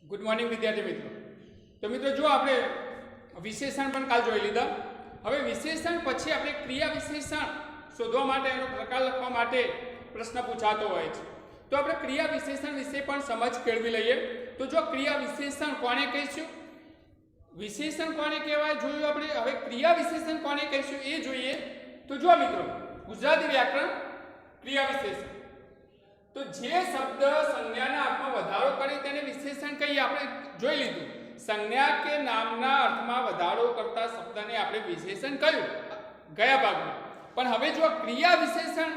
Good morning વિદ્યાર્થી મિત્રો. તો મિત્રો જો આપણે વિશેષણ પણ કાલ જોઈ લીધા. હવે વિશેષણ પછી આપણે ક્રિયા વિશેષણ શોધવા માટે એનો પ્રકાર લખવા માટે પ્રશ્ન પૂછાતો હોય છે. તો આપણે ક્રિયા વિશેષણ વિશે પણ સમજ કેળવી લઈએ. તો જો ક્રિયા વિશેષણ કોને કહીશું, વિશેષણ કોને કહેવાય જોયું આપણે. હવે ક્રિયા વિશેષણ કોને કહીશું એ જોઈએ. તો જો મિત્રો ગુજરાતી વ્યાકરણ ક્રિયા વિશેષણ, તો જે શબ્દ સંજ્ઞાના અર્થમાં વધારો કરે તેને વિશેષણ કહીએ. આપણે જોઈ લીધું સંજ્ઞા કે નામના અર્થમાં વધારો કરતા શબ્દને આપણે વિશેષણ કહ્યું ગયા ભાગમાં. પણ હવે જો ક્રિયા વિશેષણ,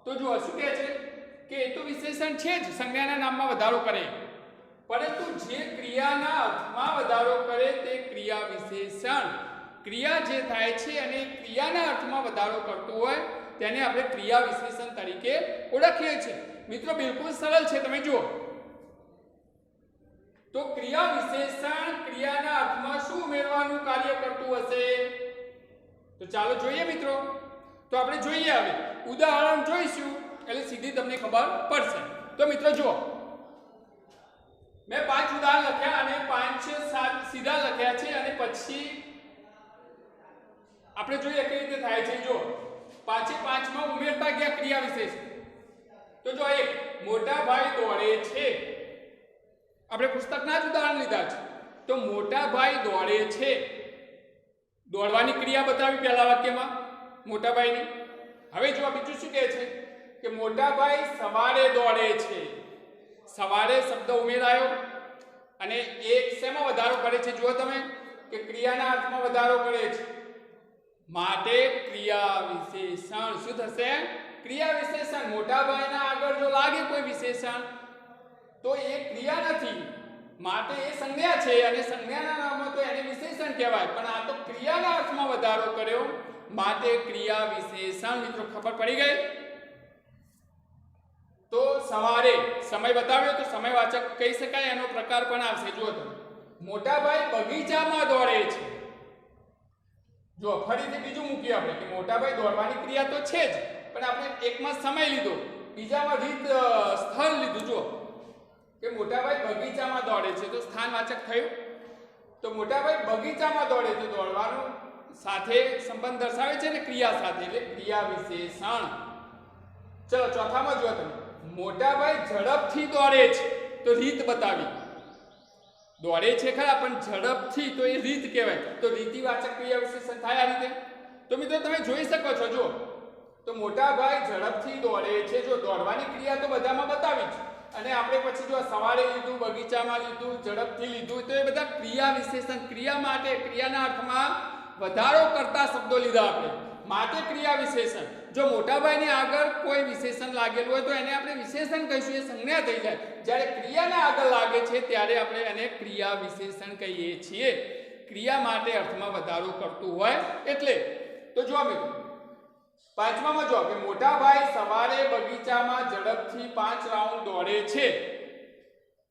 તો જો શું કહે છે કે એ તો વિશેષણ છે જ, સંજ્ઞાના નામમાં વધારો કરે, પરંતુ જે ક્રિયાના અર્થમાં વધારો કરે તે ક્રિયા વિશેષણ. ક્રિયા જે થાય છે અને ક્રિયાના અર્થમાં વધારો કરતું હોય તેને આપણે ક્રિયા વિશેષણ તરીકે ઓળખીએ છીએ. મિત્રો બિલકુલ સરળ છે, તમે જુઓ. તો ક્રિયા વિશેષણ ક્રિયાના અર્થમાં શું ઉમેરવાનું કાર્ય કરતું હશે? તો ચાલો જોઈએ મિત્રો. તો આપણે જોઈએ, હવે ઉદાહરણ જોઈશું એટલે સીધી તમને ખબર પડશે. તો મિત્રો જુઓ, મેં 5 ઉદાહરણ લખ્યા અને 5 સીધા લખ્યા છે અને પછી આપણે જોઈએ કઈ રીતે થાય છે. જો 5 માં ઉમેરતા ગયા ક્રિયા વિશેષણ. તો જો એક મોટા ભાઈ દોડે છે, આપણે પુસ્તકના જ ઉદાહરણ લીધા છે. તો મોટા ભાઈ દોડે છે, દોડવાની ક્રિયા બતાવી પહેલા વાક્યમાં મોટા ભાઈની. હવે જો બીજું શું કહે છે કે મોટા ભાઈ સવારે દોડે છે. સવારે શબ્દ ઉમેરાયો અને એક શેમાં વધારો કરે છે? જુઓ તમે કે ક્રિયાના અર્થમાં વધારો કરે છે, માટે ક્રિયા વિશેષણ. શું થશે? ક્રિયા વિશેષણ. મોટા ભાઈના આગળ જો લાગે કોઈ વિશેષણ તો એ ક્રિયા નથી, માટે એ સંજ્ઞા છે અને સંજ્ઞાના નામમાં તો એને વિશેષણ કહેવાય. પણ આ તો ક્રિયાના અર્થમાં વધારો કર્યો, માટે ક્રિયા વિશેષણ. મિત્રો ખબર પડી ગઈ? તો સવારે સમય બતાવ્યો તો સમયવાચક કહી શકાય, એનો પ્રકાર પણ આવશે. જુઓ તમે, મોટા ભાઈ બગીચામાં દોડે છે. જો ફરીથી બીજું મૂકીએ આપણે કે મોટા ભાઈ દોડવાની ક્રિયા તો છે જ, પણ આપણે એકમાં સમય લીધો, બીજામાં રીત સ્થળ લીધું. જો કે મોટાભાઈ બગીચામાં દોડે છે તો સ્થાનવાચક થયું. તો મોટાભાઈ બગીચામાં દોડે તો દોડવાનું સાથે સંબંધ દર્શાવે છે ને ક્રિયા સાથે, એટલે ક્રિયા વિશેષણ. ચલો ચોથામાં જો તમે, મોટાભાઈ ઝડપથી દોડે છે તો રીત બતાવી. દોડે છે ખરા પણ ઝડપથી, તો એ રીત કહેવાય. તો રીતિવાચક ક્રિયા વિશેષણ થાય આ રીતે. તો મિત્રો તમે જોઈ શકો છો, જો તો મોટાભાઈ ઝડપથી દોડે છે. જો દોડવાની ક્રિયા તો બધામાં બતાવી છે, અને આપણે પછી જો સવારે લીધું, બગીચામાં લીધું, ઝડપથી લીધું, તો એ બધા ક્રિયા વિશેષણ. ક્રિયા માટે ક્રિયાના અર્થમાં વધારો કરતા શબ્દો લીધા આપણે, માટે ક્રિયા વિશેષણ. જો મોટાભાઈની આગળ કોઈ વિશેષણ લાગેલું હોય તો એને આપણે વિશેષણ કહીશું, એ સંજ્ઞા થઈ જાય. જ્યારે ક્રિયાના આગળ લાગે છે ત્યારે આપણે એને ક્રિયા વિશેષણ કહીએ છીએ. ક્રિયા માટે અર્થમાં વધારો કરતું હોય એટલે. તો જો મિત્રો 5માં જો કે મોટાભાઈ સવારે બગીચામાં ઝડપથી 5 રાઉન્ડ દોડે છે.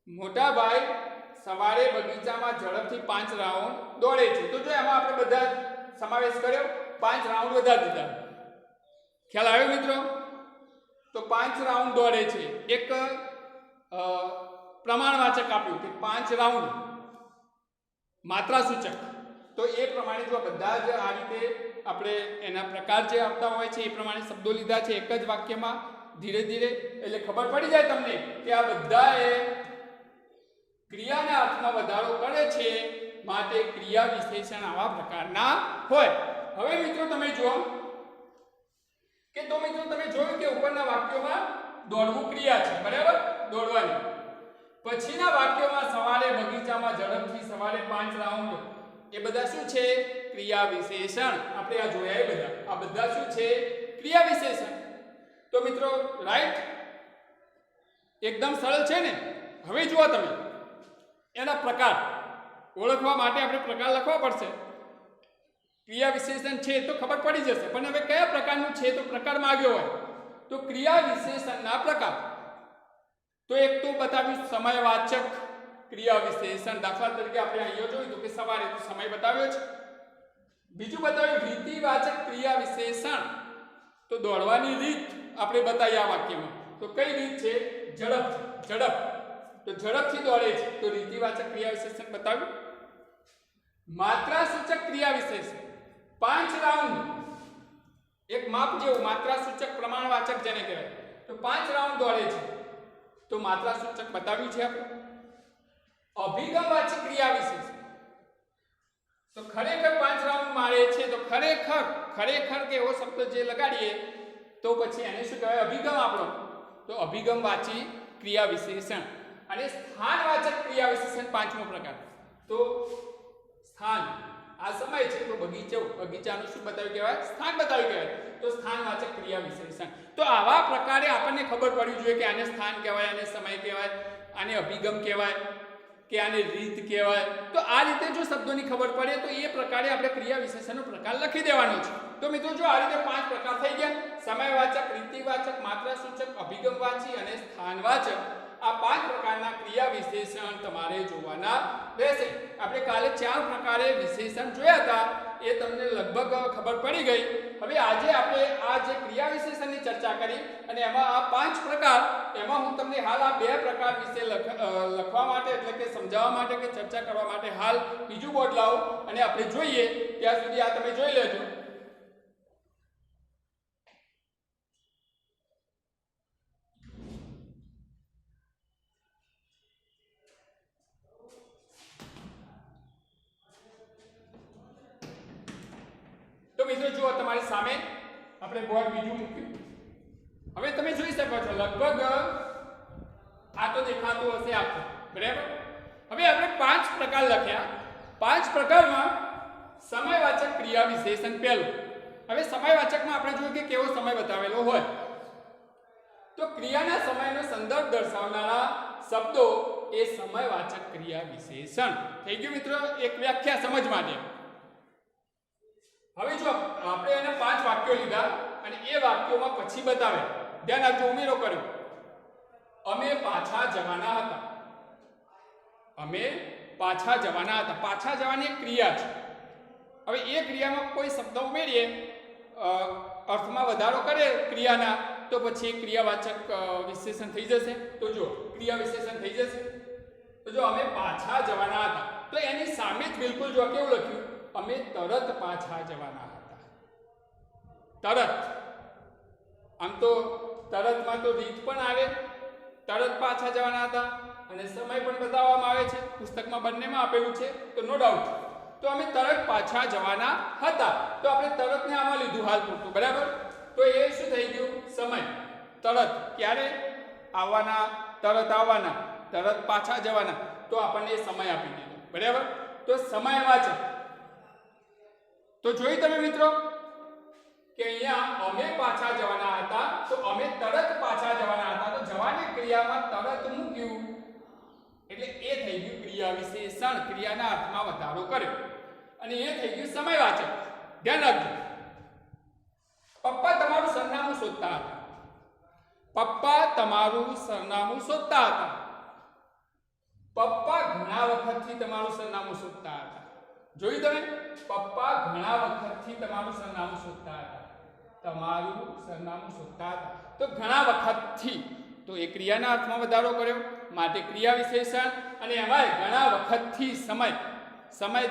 મોટાભાઈ સવારે બગીચામાં ઝડપથી 5 રાઉન્ડ દોડે છે. તો જો એમાં આપણે બધા સમાવેશ કર્યો, 5 રાઉન્ડ વધારી દીધા. ખ્યાલ આવ્યો મિત્રો? તો 5 રાઉન્ડ દોડે છે, એક પ્રમાણવાચક આપ્યું કે 5 રાઉન્ડ, માત્રા સૂચક. તો એ પ્રમાણે જો બધા જ આ રીતે આપણે એના પ્રકાર જે આવતા હોય છે એ પ્રમાણે શબ્દો લીધા છે એક જ વાક્યમાં, ધીરે ધીરે, એટલે ખબર પડી જાય તમને કે આ બધા એ ક્રિયાના અર્થમાં વધારો કરે છે, માટે ક્રિયા વિશેષણ આવા પ્રકારના હોય. હવે મિત્રો તમે જુઓ કે, તો મિત્રો તમે જોયું કે ઉપરના વાક્યોમાં દોડવું ક્રિયા છે, બરાબર, દોડવાની. પછીના વાક્યોમાં સવારે બગીચામાં ઝડપથી સવારે 5 રાઉન્ડ, એ બધા શું છે? ક્રિયા વિશેષણ. આપણે આ જોયા એ બધા, આ બધા શું છે? ક્રિયા વિશેષણ. તો મિત્રો રાઈટ, એકદમ સરળ છે ને. હવે જુઓ તમે, એના પ્રકાર ઓળખવા માટે આપણે પ્રકાર લખવા પડશે. ક્રિયા વિશેષણ છે તો ખબર પડી જશે, પણ હવે કયા પ્રકારનું છે? તો પ્રકાર માંગ્યો હોય તો ક્રિયા વિશેષણના પ્રકાર. તો એક તો બતાવ્યું સમયવાચક ક્રિયા વિશેષણ. દાખલા તરીકે આપણે અહીંયા જોયું તો કે સવારે, તો સમય બતાવ્યો છે. બીજું બતાવ્યું રીતિવાચક ક્રિયા વિશેષણ. તો દોડવાની રીત આપણે બતાવી આ વાક્યમાં. તો કઈ રીત છે? ઝડપ. ઝડપ તો ઝડપથી દોડે છે તો રીતિવાચક ક્રિયા વિશેષણ બતાવ્યું. માત્રા સૂચક ક્રિયા વિશેષણ 5 રાઉન્ડ, એક માપ જેવું માત્રા સૂચક પ્રમાણવાચક જેને કહેવાય, તો 5 રાઉન્ડ દોડે છે તો માત્રા સૂચક બતાવ્યું છે આપણે. અભિગમવાચક ક્રિયા વિશેષણ તો ખરેખર 5 રાઉન્ડ મારે છે તો ખરેખર કે એવો શબ્દ જે લગાડીએ તો પછી એને શું કહેવાય? અભિગમ આપણો. તો અભિગમવાચી ક્રિયા વિશેષણ. અને સ્થાનવાચક ક્રિયા વિશેષણ પાંચમો પ્રકાર. તો સ્થાન, આ સમય છે તો બગીચાનું શું બતાવ્યું કહેવાય? સ્થાન બતાવ્યું કહેવાય. તો સ્થાનવાચક ક્રિયા વિશેષણ. તો આવા પ્રકારે આપણને ખબર પડવી જોઈએ કે આને સ્થાન કહેવાય, આને સમય કહેવાય, આને અભિગમ કહેવાય કે આને રીત કહેવાય. તો આ રીતે જો શબ્દોની ખબર પડે તો એ પ્રકારે આપણે ક્રિયા વિશેષણનો પ્રકાર લખી દેવાનો છે. તો મિત્રો જો આ રીતે 5 પ્રકાર થઈ ગયા: સમયવાચક, રીતિવાચક, માત્રાસૂચક, અભિગમવાચી અને સ્થાનવાચક. આ 5 પ્રકારના ક્રિયા વિશેષણ તમારે જોવાના રહેશે. આપણે કાલે 4 પ્રકારે વિશેષણ જોયા હતા, એ તમને લગભગ ખબર પડી ગઈ. હવે આજે આપણે આ જે ક્રિયા વિશેષણની ચર્ચા કરી અને એમાં આ 5 પ્રકાર, એમાં હું તમને હાલ આ 2 પ્રકાર વિશે લખવા માટે એટલે કે સમજાવવા માટે કે ચર્ચા કરવા માટે હાલ બીજું બોર્ડ લાવો અને આપણે જોઈએ. ત્યાં સુધી આ તમે જોઈ લેજો. તો મિત્રો જુઓ તમારી સામે આપણે બોર્ડ બીજું મૂક્યું. હવે તમે જોઈ શકો છો લગભગ આ તો દેખાતું હશે આખું, બરાબર. હવે આપણે 5 પ્રકાર લખ્યા. 5 પ્રકારમાં સમયવાચક ક્રિયા વિશેષણ પહેલું. હવે સમયવાચકમાં આપણે જોઈએ કે કેવો સમય બતાવેલો હોય. તો ક્રિયાના સમયનો સંદર્ભ દર્શાવનારા શબ્દો એ સમયવાચક ક્રિયા વિશેષણ થઈ ગયું. મિત્રો એક વ્યાખ્યા સમજ માટે. હવે જો આપણે એને 5 વાક્યો લીધા અને એ વાક્યોમાં પછી બતાવે. ધ્યાન આપજો, ઉમેરો કર્યો. અમે પાછા જવાના હતા. અમે પાછા જવાના હતા. પાછા જવાની એક ક્રિયા છે. હવે એ ક્રિયામાં કોઈ શબ્દ ઉમેરીએ, અર્થમાં વધારો કરે ક્રિયાના, તો પછી એ ક્રિયાવાચક વિશેષણ થઈ જશે. તો જો ક્રિયા વિશેષણ થઈ જશે. તો જો અમે પાછા જવાના હતા, તો એની સામે જ બિલકુલ જો કેવું લખ્યું? અમે તરત પાછા જવાના હતા. તરત. આમ તો તરતમાં તો રીત પણ આવે, તરત પાછા જવાના હતા અને સમય પણ બતાવવામાં આવે છે. પુસ્તકમાં બંનેમાં આપેલું છે, તો નો ડાઉટ. તો અમે તરત પાછા જવાના હતા. તો આપણે તરતને આમાં લીધું હાલ પૂરતું, બરાબર. તો એ શું થઈ ગયું? સમય. તરત ક્યારે આવવાના, તરત આવવાના, તરત પાછા જવાના. તો આપણને સમય આપી દીધો, બરાબર. તો સમયવાચક. તો જોઈ તમે મિત્રો કે અહીંયા અમે પાછા જવાના હતા, તો અમે તરત પાછા જવાના હતા. તો જવાની ક્રિયામાં તરત મૂક્યું એટલે એ થઈ ગયું ક્રિયા વિશેષણ. ક્રિયાના અર્થમાં વધારો કર્યો અને એ થઈ ગયું સમયવાચક. ધ્યાન રાખજો. પપ્પા તમારું સરનામું શોધતા હતા. પપ્પા તમારું સરનામું શોધતા હતા. પપ્પા ઘણા વખતથી તમારું સરનામું શોધતા હતા. જોયું તમે? પપ્પા ઘણા વખતથી તમારું સરનામું શોધતા હતા. તમારું સરનામું શોધતા હતા. તો ઘણા વખતથી, તો એ ક્રિયાના અર્થમાં વધારો કર્યો માટે ક્રિયા વિશેષણ. અને એમાંય ઘણા વખતથી સમય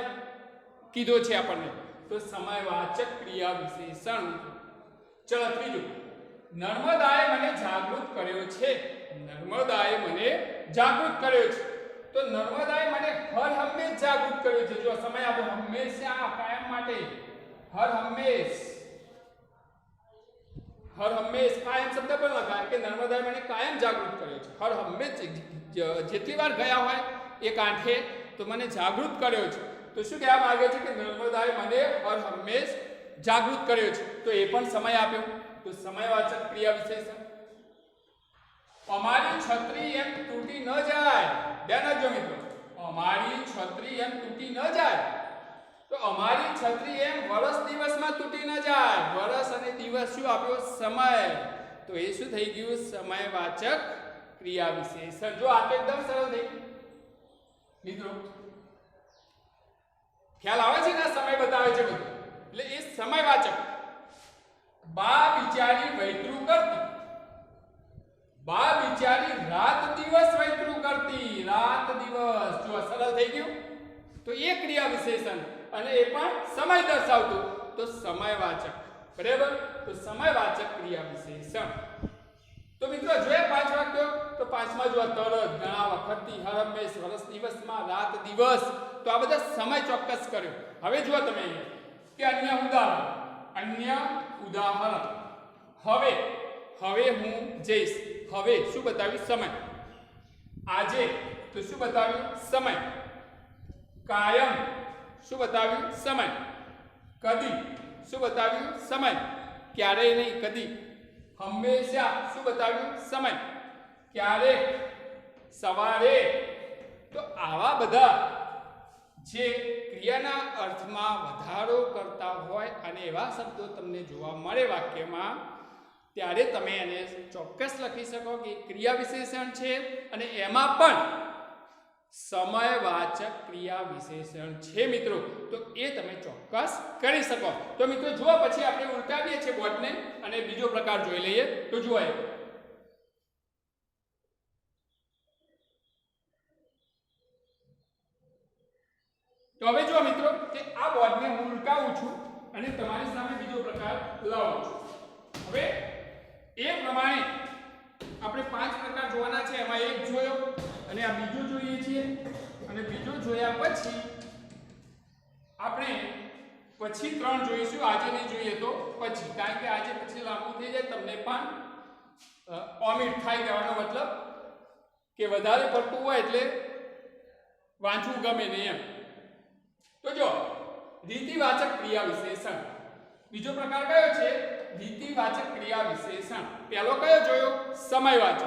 કીધો છે આપણને, તો સમયવાચક ક્રિયા વિશેષણ. ચલો ત્રીજું, નર્મદાએ મને જાગૃત કર્યો છે. નર્મદાએ મને જાગૃત કર્યો છે. તો નર્મદાએ મને હર હંમેશ જાગૃત કર્યો છે. જો સમય આપણે હંમેશા, કાયમ માટે, હર હંમેશ, કાયમ શબ્દ પણ લખાય કે નર્મદાએ મને કાયમ જાગૃત કર્યો છે. હર હંમેશ, જેટલી વાર ગયા હોય એ કાંઠે તો મને જાગૃત કર્યો છે. તો શું કહેવા માંગે છે કે નર્મદાએ મને હર હંમેશ જાગૃત કર્યો છે. તો એ પણ સમય આપ્યો. તો સમયવાચક ક્રિયા વિશેષણ. અમારી છત્રી એમ તૂટી ન જાય. ધ્યાન રાખજો મિત્રો, અમારી છત્રી એમ તૂટી ન જાય. તો અમારી છત્રી એમ વર્ષ દિવસમાં તૂટી ન જાય. વર્ષ અને દિવસ શું આપ્યો? સમય. તો એ શું થઈ ગયું? સમયવાચક ક્રિયા વિશેષણ. જો આ તો એકદમ સરળ થઈ ગયું મિત્રો. ખ્યાલ આવે છે ને? સમય બતાવે છે બધું, એટલે એ સમયવાચક. બા બિચારી વૈતરું કરતી. બા બિચારી રાત દિવસ વૈતરું કરતી. કરતી, રાત દિવસ. જો સરળ થઈ ગયું. તો એ ક્રિયા વિશેષણ અને એ પણ સમય દર્શાવતું, તો સમયવાચક. બરાબર. તો સમયવાચક ક્રિયા વિશેષણ. તો મિત્રો જોઈએ 5 વાક્યો. તો 5માં જો તરત, ઘણા, વખતથી, હરમેશ, વર્ષ, દિવસમાં, રાત, દિવસ. તો આ બધા સમય ચોક્કસ કર્યો. હવે જુઓ તમે અહીંયા કે અન્ય ઉદાહરણ. હવે હું જઈશ. હવે શું બતાવ્યું? સમય. આજે તો શું બતાવ્યું? સમય. કાયમ શું બતાવ્યું? સમય. કદી શું બતાવ્યું? સમય. ક્યારેય નહીં, કદી. હંમેશા શું બતાવ્યું? સમય. ક્યારેક, સવારે. તો આવા બધા જે ક્રિયાના અર્થમાં વધારો કરતા હોય અને એવા શબ્દો તમને જોવા મળે વાક્યમાં, ત્યારે તમે એને ચોક્કસ લખી શકો કે ક્રિયા વિશેષણ છે અને એમાં પણ સમયવાચક ક્રિયા વિશેષણ છે મિત્રો. તો એ તમે ચોક્કસ કરી શકો. તો મિત્રો જુઓ, પછી આપણે ઉલટાવીએ છીએ બોર્ડને અને બીજો પ્રકાર જોઈ લઈએ. તો જુઓ, તો હવે જુઓ મિત્રો કે આ બોર્ડને હું ઉલટાવું છું અને તમારી સામે બીજો પ્રકાર લાવું છું. હવે એ પ્રમાણે આપણે 5 પ્રકાર જોવાના છે. એમાં એક જોયો અને આ બીજો જોઈએ છીએ અને બીજો જોયા પછી આપણે પછી 3 જોઈશું. આજે નહીં જોઈએ તો પછી, કારણ કે આજે પછી લાંબુ થઈ જાય, તમને પણ ઓમિટ થાય. કહેવાનો મતલબ કે વધારે પડતું હોય એટલે વાંચવું ગમે નહીં એમ. તો જો રીતિવાચક ક્રિયા વિશેષણ. બીજો પ્રકાર કયો છે? રીતિવાચક ક્રિયા વિશેષણ. પહેલો કયો જોયો? સમયવાચક.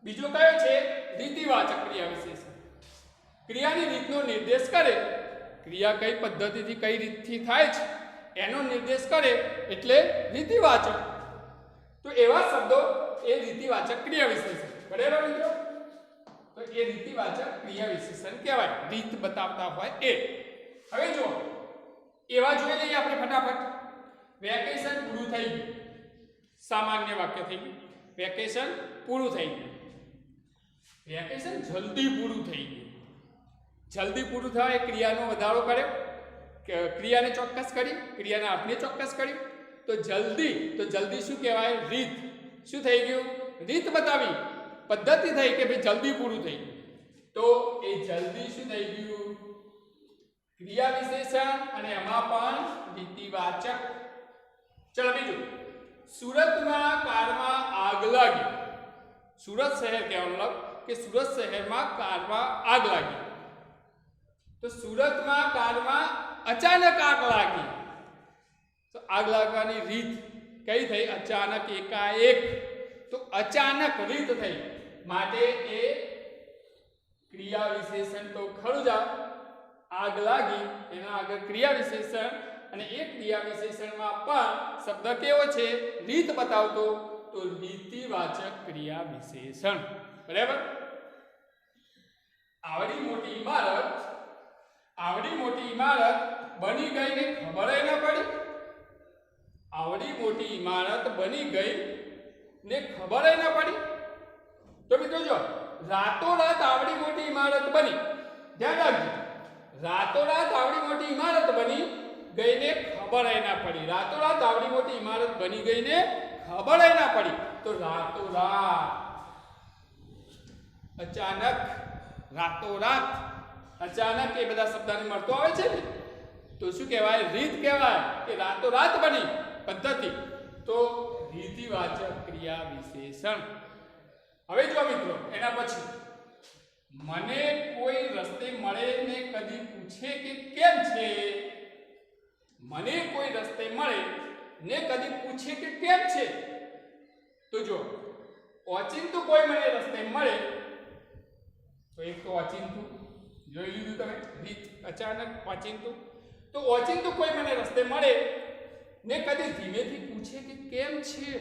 બીજો કયો છે? રીતિવાચક ક્રિયા વિશેષણ. ક્રિયાની રીતનો નિર્દેશ કરે. ક્રિયા કઈ પદ્ધતિથી, કઈ રીતથી થાય છે એનો નિર્દેશ કરે એટલે રીતિવાચક. તો એવા શબ્દો એ રીતિવાચક ક્રિયા વિશેષણ. બરાબર મિત્રો? તો એ રીતિવાચક ક્રિયા વિશેષણ કહેવાય, રીત બતાવતા હોય એ. હવે જો એવા જોઈ લઈએ આપણે ફટાફટ. વેકેશન પૂરું થઈ ગયું. સામાન્ય વાક્ય થઈ ગયું. વેકેશન પૂરું થઈ ગયું. વેકેશન જલ્દી પૂરું થઈ ગયું. જલ્દી પૂરું થાય એ ક્રિયાનો વધારો કર્યો, ક્રિયાને ચોક્કસ કરી, ક્રિયાના અર્થને ચોક્કસ કર્યું. તો જલ્દી શું કહેવાય? રીત. શું થઈ ગયું? રીત બતાવી, પદ્ધતિ થઈ કે ભાઈ જલ્દી પૂરું થઈ ગયું. તો એ જલ્દી શું થઈ ગયું? ક્રિયા વિશેષણ અને એમાં પણ રીતિવાચક. ચલો બીજું, સુરતમાં કારમાં આગ લાગી. સુરત શહેર કહેવાનો કે સુરત શહેરમાં કારમાં આગ લાગી. તો સુરતમાં કારમાં અચાનક આગ લાગી. તો આગ લાગવાની રીત કઈ થઈ? અચાનક, એકાએક. તો અચાનક રીત થઈ, માટે એ ક્રિયા વિશેષણ તો ખરું જ. આગ લાગી એના આગળ ક્રિયા વિશેષણ અને એ ક્રિયા વિશેષણમાં પણ શબ્દ કેવો છે? રીત બતાવતો. તો રીતિવાચક ક્રિયા વિશેષણ. બરાબર? આવડી મોટી ઇમારત બની ગઈ ને ખબર ન પડી. આવડી મોટી ઇમારત બની ગઈ ને ખબર ન પડી. તો મિત્રો જો, રાતોરાત આવડી મોટી ઇમારત બની. ધ્યાન રાખજો, રાતોરાત આવડી મોટી ઇમારત બની ગઈ ને ખબર ના પડી. રાતોરાત આવડી મોટી ઇમારત બની ગઈ ને ખબર ના પડી. તો રાતોરાત, અચાનક, રાતોરાત, અચાનક એ બધા શબ્દને મળતો આવે છે ને, તો શું કહેવાય? રીત કહેવાય કે રાતોરાત બની પદ્ધતિ. તો રીતિવાચક ક્રિયા વિશેષણ. હવે જો મિત્રો એના પછી, મને કોઈ રસ્તે મળે ને કદી પૂછે કે કેમ છે. મને કોઈ રસ્તે મળે ને કદી પૂછે કે કેમ છે. તો જો ઓચિંતું કોઈ મને રસ્તે મળે, તો એક તો ઓચિંતું જોઈ લીધું તમે, રીત, અચાનક, ઓચિંતું. તો ઓચિંતું કોઈ મને રસ્તે મળે ને કદી ધીમેથી પૂછે કે કેમ છે.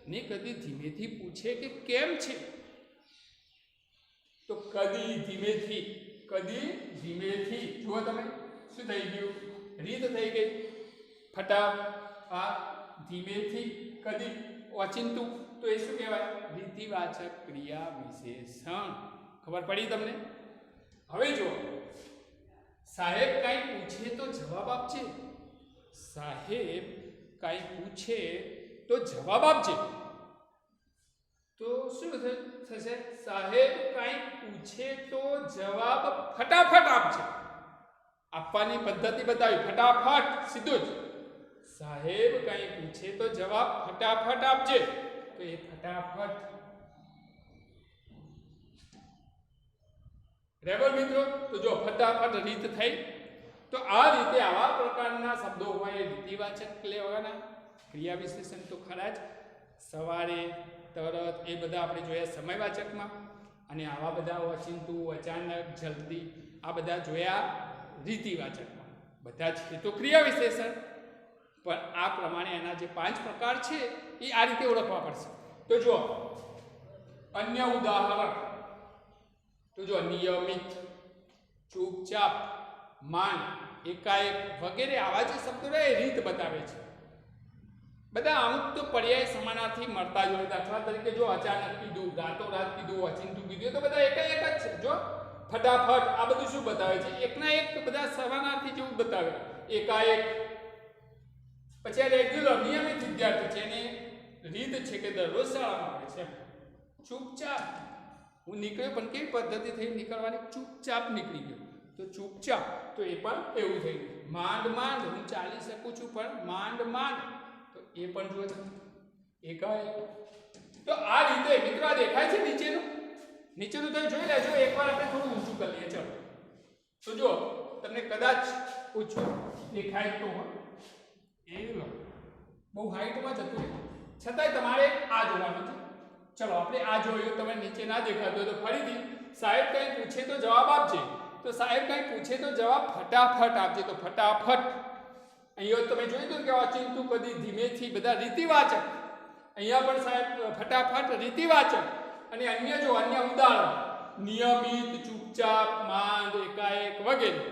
ને કદી ધીમેથી પૂછે કે કેમ છે. તો કદી ધીમેથી જુઓ તમે, શું થઈ ગયું? રીત થઈ ગઈ. ફટાફટ, ધીમેથી, કદી, ઓચિંતું. તો એ શું કહેવાય? રીતિવાચક ક્રિયા વિશેષણ. ખબર પડી તમને? હવે જો સાહેબ કાંઈ પૂછે તો જવાબ આપજે. સાહેબ કાંઈ પૂછે તો જવાબ આપજે. તો શું થશે? સાહેબ કાંઈ પૂછે તો જવાબ ફટાફટ આપજે. આપવાની પદ્ધતિ બતાવી, ફટાફટ, સીધું જ. સાહેબ કાંઈ પૂછે તો જવાબ ફટાફટ આપજે. તો એ ફટાફટ. બરાબર મિત્રો? તો જો ફટાફટ રીત થઈ. તો આ રીતે આવા પ્રકારના શબ્દો હોય એ રીતિવાચક લેવાના. ક્રિયા વિશેષણ તો ખરા જ. સવારે, તરત એ બધા આપણે જોયા સમયવાચકમાં, અને આવા બધા ઓચિંતું, અચાનક, જલ્દી આ બધા જોયા રીતિવાચકમાં. બધા જ એ તો ક્રિયા વિશેષણ, પણ આ પ્રમાણે એના જે 5 પ્રકાર છે એ આ રીતે ઓળખવા પડશે. તો જો અન્ય ઉદાહરણ, તો જો નિયમિત, ચૂપચાપ, માંડ, એકાએક વગેરે આવા જે શબ્દો રહે એ રીત બતાવે છે. બધા અમુક તો પર્યાય સમાનાર્થી મળતા જ હોય. દાખલા તરીકે જો અચાનક કીધું, રાતોરાત કીધું, અચિંતું કીધું, તો બધા એકાએક જ છે. જો ફટાફટ, આ બધું શું બતાવે છે? એકના એક બધા સમાનાર્થી જેવું બતાવે. એકાએક. પછી આ રેગ્યુલર, નિયમિત વિદ્યાર્થી છે, એની રીત છે કે દરરોજ શાળામાં આવે છે. ચૂપચાપ, હું નીકળ્યો પણ કેવી પદ્ધતિ થઈ નીકળવાની? ચૂપચાપ નીકળી ગયો, તો ચૂપચાપ. તો એ પણ એવું થઈ ગયું. માંડ માંડ, હું ચાલી શકું છું પણ માંડ માંડ, તો એ પણ જુઓ તમે એકાએક. તો આ રીતે મિત્રો આ દેખાય છે નીચેનું તમે જોઈ લેજો. એકવાર આપણે થોડું ઊંચું કરી લઈએ. ચલો, તો જો તમને કદાચ ઊંચું દેખાય તો એ બહુ હાઈટમાં જતું રહે, છતાંય તમારે આ જોવાનું છે. ચલો આપણે આ જોયું, તમે નીચે ના દેખાતું હોય તો ફરીથી સાહેબ કંઈ પૂછે તો જવાબ આપજે. તો સાહેબ કંઈ પૂછે તો જવાબ ફટાફટ આપજે. તો ફટાફટ. અહીંયા તમે જોયું હતું કે અચિંતું, કદી, ધીમેથી, બધા રીતિવાચક. અહીંયા પણ સાહેબ ફટાફટ રીતિવાચક. અને અન્ય જો અન્ય ઉદાહરણ નિયમિત, ચૂપચાપ, માંડ, એકાએક વગેરે.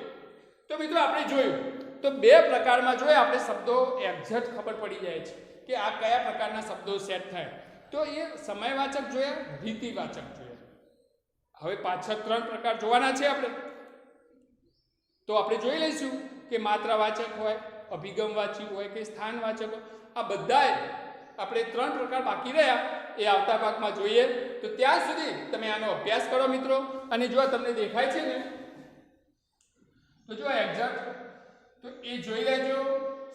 તો મિત્રો આપણે જોયું તો 2 પ્રકારમાં જોઈએ આપણે શબ્દો એક્ઝેક્ટ ખબર પડી જાય છે કે આ કયા પ્રકારના શબ્દો સેટ થાય. તો એ સમયવાચક જોયા, રીતિવાચક જોયા. હવે પાછળ 3 પ્રકાર જોવાના છે આપણે. તો આપણે જોઈ લઈશું કે માત્રાવાચક હોય, અભિગમવાચી હોય કે સ્થાનવાચક હોય. આ બધાય આપણે 3 પ્રકાર બાકી રહ્યા, એ આવતા ભાગમાં જોઈએ. તો ત્યાં સુધી તમે આનો અભ્યાસ કરો મિત્રો. અને જો તમને દેખાય છે ને, તો જો એક્ઝેક્ટ, તો એ જોઈ લેજો,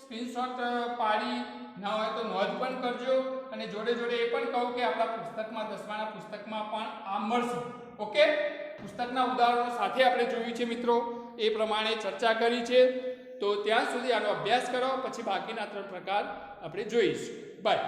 સ્ક્રીનશોટ પાડી, ના હોય તો નોંધ પણ કરજો. અને જોડે જોડે એ પણ કહું કે આપણા પુસ્તકમાં, 10માના પુસ્તકમાં પણ આ મળશે. ઓકે? પુસ્તકના ઉદાહરણો સાથે આપણે જોયું છે મિત્રો, એ પ્રમાણે ચર્ચા કરી છે. તો ત્યાં સુધી આનો અભ્યાસ કરો, પછી બાકીના 3 પ્રકાર આપણે જોઈશું. બાય.